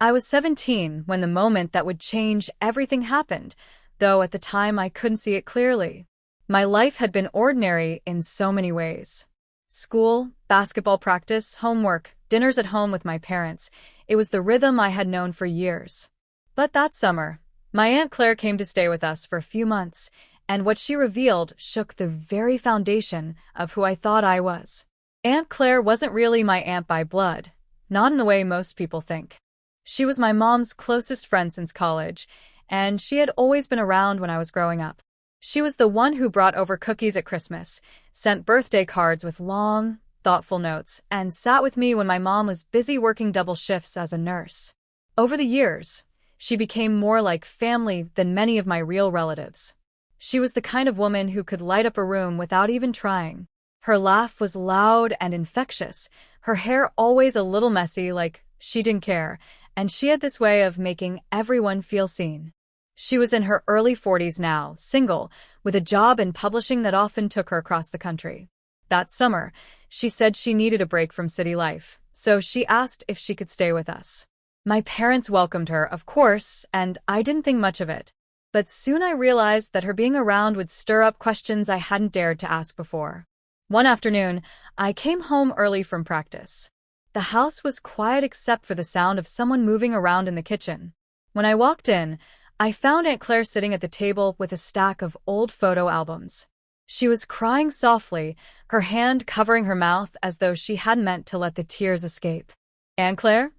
I was 17 when the moment that would change everything happened, though at the time I couldn't see it clearly. My life had been ordinary in so many ways. School, basketball practice, homework, dinners at home with my parents. It was the rhythm I had known for years. But that summer, my Aunt Claire came to stay with us for a few months, and what she revealed shook the very foundation of who I thought I was. Aunt Claire wasn't really my aunt by blood, not in the way most people think. She was my mom's closest friend since college, and she had always been around when I was growing up. She was the one who brought over cookies at Christmas, sent birthday cards with long, thoughtful notes, and sat with me when my mom was busy working double shifts as a nurse. Over the years, she became more like family than many of my real relatives. She was the kind of woman who could light up a room without even trying. Her laugh was loud and infectious, her hair always a little messy like she didn't care, and she had this way of making everyone feel seen. She was in her early 40s now, single, with a job in publishing that often took her across the country. That summer, she said she needed a break from city life, so she asked if she could stay with us. My parents welcomed her, of course, and I didn't think much of it. But soon I realized that her being around would stir up questions I hadn't dared to ask before. One afternoon, I came home early from practice. The house was quiet except for the sound of someone moving around in the kitchen. When I walked in, I found Aunt Claire sitting at the table with a stack of old photo albums. She was crying softly, her hand covering her mouth as though she hadn't meant to let the tears escape. "Aunt Claire?"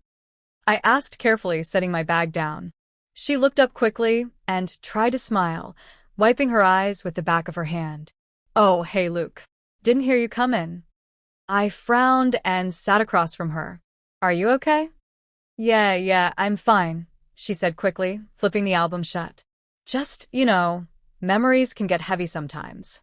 I asked carefully, setting my bag down. She looked up quickly and tried to smile, wiping her eyes with the back of her hand. "Oh, hey, Luke. Didn't hear you come in." I frowned and sat across from her. "Are you okay?" Yeah, I'm fine," she said quickly, flipping the album shut. "Just, memories can get heavy sometimes."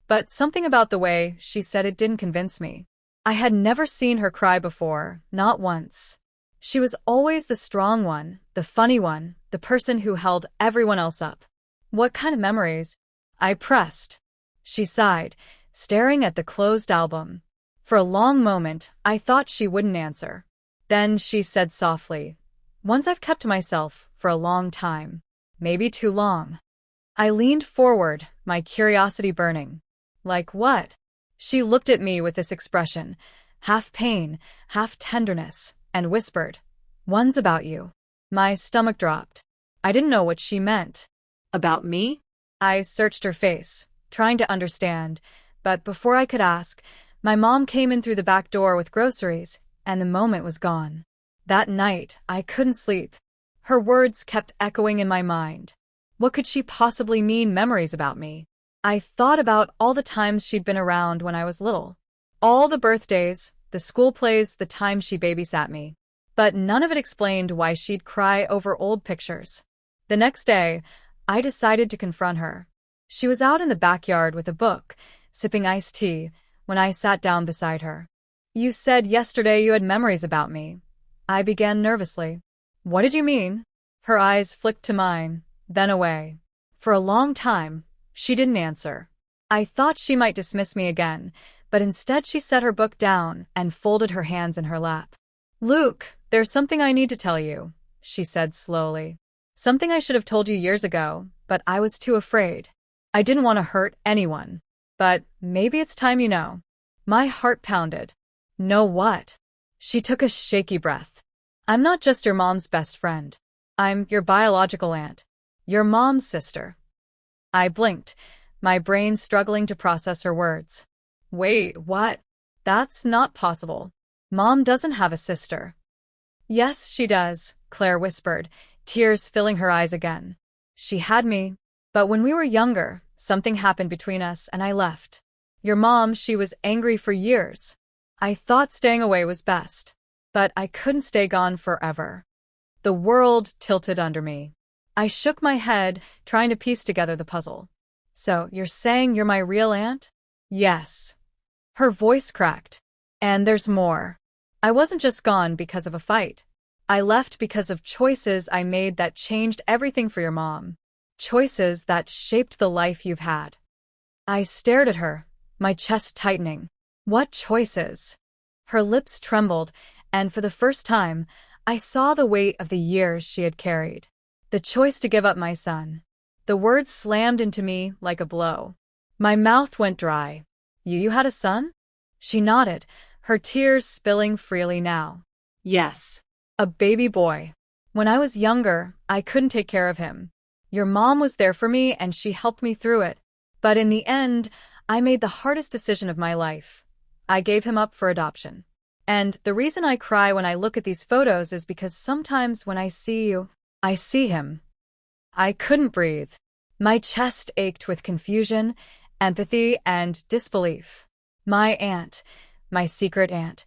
But something about the way she said it didn't convince me. I had never seen her cry before, not once. She was always the strong one, the funny one, the person who held everyone else up. "What kind of memories?" I pressed. She sighed, staring at the closed album. For a long moment, I thought she wouldn't answer. Then she said softly, "Ones I've kept to myself for a long time. Maybe too long." I leaned forward, my curiosity burning. "Like what?" She looked at me with this expression, half pain, half tenderness, and whispered, "One's about you." My stomach dropped. I didn't know what she meant. "About me?" I searched her face, trying to understand, but before I could ask, my mom came in through the back door with groceries, and the moment was gone. That night, I couldn't sleep. Her words kept echoing in my mind. What could she possibly mean, memories about me? I thought about all the times she'd been around when I was little. All the birthdays, the school plays, the time she babysat me. But none of it explained why she'd cry over old pictures. The next day, I decided to confront her. She was out in the backyard with a book, sipping iced tea, when I sat down beside her. "You said yesterday you had memories about me." I began nervously. "What did you mean?" Her eyes flicked to mine, then away. For a long time, she didn't answer. I thought she might dismiss me again, but instead she set her book down and folded her hands in her lap. "Luke, there's something I need to tell you," she said slowly. "Something I should have told you years ago, but I was too afraid. I didn't want to hurt anyone. But maybe it's time you know." My heart pounded. "Know what?" She took a shaky breath. "I'm not just your mom's best friend. I'm your biological aunt. Your mom's sister." I blinked, my brain struggling to process her words. "Wait, what? That's not possible. Mom doesn't have a sister." "Yes, she does," Claire whispered, tears filling her eyes again. "She had me. But when we were younger, something happened between us and I left. Your mom, she was angry for years. I thought staying away was best. But I couldn't stay gone forever." The world tilted under me. I shook my head, trying to piece together the puzzle. "So, you're saying you're my real aunt?" "Yes." Her voice cracked. "And there's more. I wasn't just gone because of a fight. I left because of choices I made that changed everything for your mom. Choices that shaped the life you've had." I stared at her, my chest tightening. "What choices?" Her lips trembled, and for the first time, I saw the weight of the years she had carried. The choice to give up my son. The words slammed into me like a blow. My mouth went dry. You had a son? She nodded, her tears spilling freely now. Yes. A baby boy. When I was younger, I couldn't take care of him. Your mom was there for me and she helped me through it. But in the end, I made the hardest decision of my life. I gave him up for adoption. And the reason I cry when I look at these photos is because sometimes when I see you, I see him. I couldn't breathe. My chest ached with confusion, empathy, and disbelief. My aunt, my secret aunt,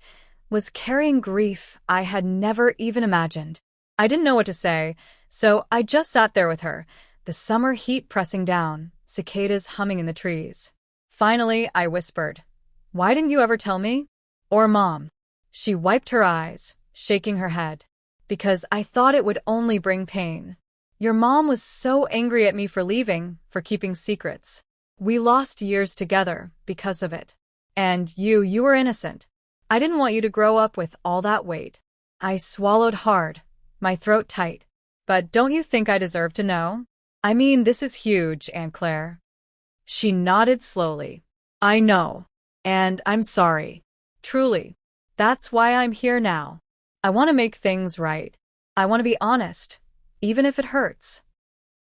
was carrying grief I had never even imagined. I didn't know what to say, so I just sat there with her, the summer heat pressing down, cicadas humming in the trees. Finally, I whispered, "Why didn't you ever tell me? Or Mom?" She wiped her eyes, shaking her head. "Because I thought it would only bring pain. Your mom was so angry at me for leaving, for keeping secrets. We lost years together because of it. And you were innocent. I didn't want you to grow up with all that weight." I swallowed hard, my throat tight. "But don't you think I deserve to know? I mean, this is huge, Aunt Claire." She nodded slowly. "I know. And I'm sorry. Truly. That's why I'm here now. I want to make things right. I want to be honest, even if it hurts."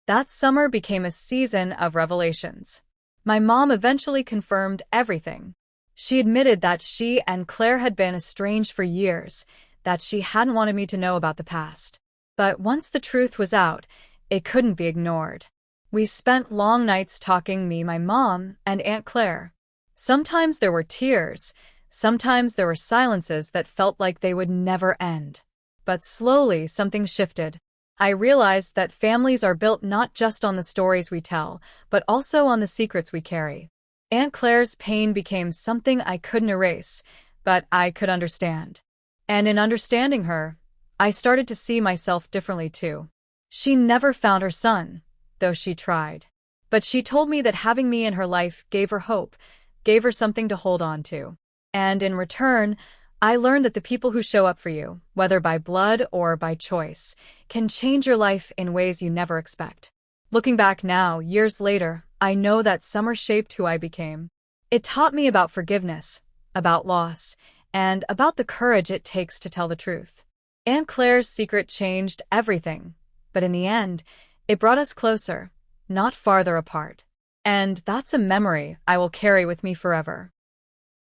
That summer became a season of revelations. My mom eventually confirmed everything. She admitted that she and Claire had been estranged for years, that she hadn't wanted me to know about the past. But once the truth was out, it couldn't be ignored. We spent long nights talking, me, my mom, and Aunt Claire. Sometimes there were tears, sometimes there were silences that felt like they would never end. But slowly something shifted. I realized that families are built not just on the stories we tell, but also on the secrets we carry. Aunt Claire's pain became something I couldn't erase, but I could understand. And in understanding her, I started to see myself differently too. She never found her son, though she tried. But she told me that having me in her life gave her hope, gave her something to hold on to. And in return, I learned that the people who show up for you, whether by blood or by choice, can change your life in ways you never expect. Looking back now, years later, I know that summer shaped who I became. It taught me about forgiveness, about loss, and about the courage it takes to tell the truth. Aunt Claire's secret changed everything, but in the end, it brought us closer, not farther apart. And that's a memory I will carry with me forever.